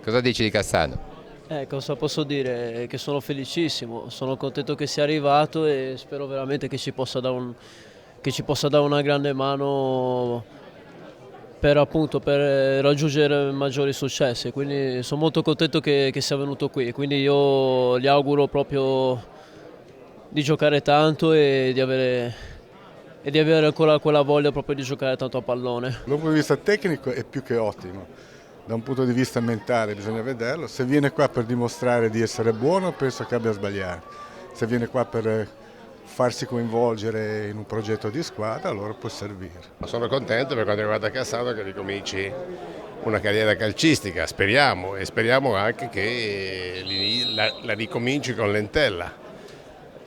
Cosa dici di Cassano? Cosa posso dire? Che sono felicissimo, sono contento che sia arrivato e spero veramente che che ci possa dare una grande mano per, appunto, per raggiungere maggiori successi. Quindi sono molto contento che sia venuto qui, quindi io gli auguro proprio di giocare tanto e di avere ancora quella voglia proprio di giocare tanto a pallone. Da un punto di vista tecnico è più che ottimo, da un punto di vista mentale bisogna vederlo. Se viene qua per dimostrare di essere buono penso che abbia sbagliato, se viene qua per farsi coinvolgere in un progetto di squadra allora può servire. Sono contento per quanto riguarda Cassano che ricominci una carriera calcistica, speriamo, e speriamo anche che la ricominci con l'Entella.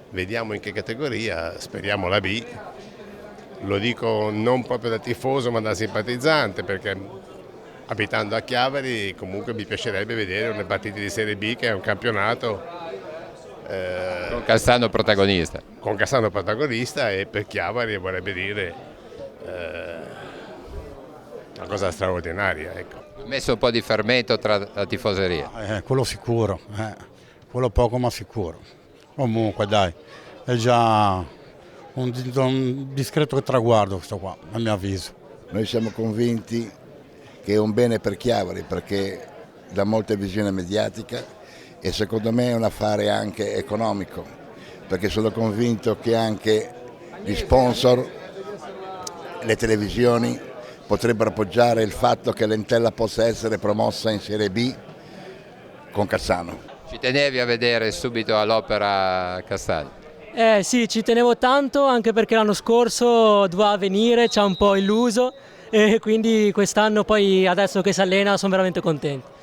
Vediamo in che categoria, speriamo la B. Lo dico non proprio da tifoso ma da simpatizzante, perché abitando a Chiavari comunque mi piacerebbe vedere una partita di Serie B, che è un campionato Con Cassano protagonista. con Cassano protagonista, e per Chiavari vorrebbe dire una cosa straordinaria. Ecco. Ha messo un po' di fermento tra la tifoseria. Quello sicuro, quello poco ma sicuro. Comunque dai, è già un discreto traguardo questo qua, a mio avviso. Noi siamo convinti che è un bene per Chiavari perché dà molta visione mediatica e secondo me è un affare anche economico, perché sono convinto che anche gli sponsor, le televisioni potrebbero appoggiare il fatto che l'Entella possa essere promossa in Serie B con Cassano. Ci tenevi a vedere subito all'Opera Cassano? Sì, ci tenevo tanto anche perché l'anno scorso doveva venire, ci ha un po' illuso e quindi quest'anno poi adesso che si allena sono veramente contento.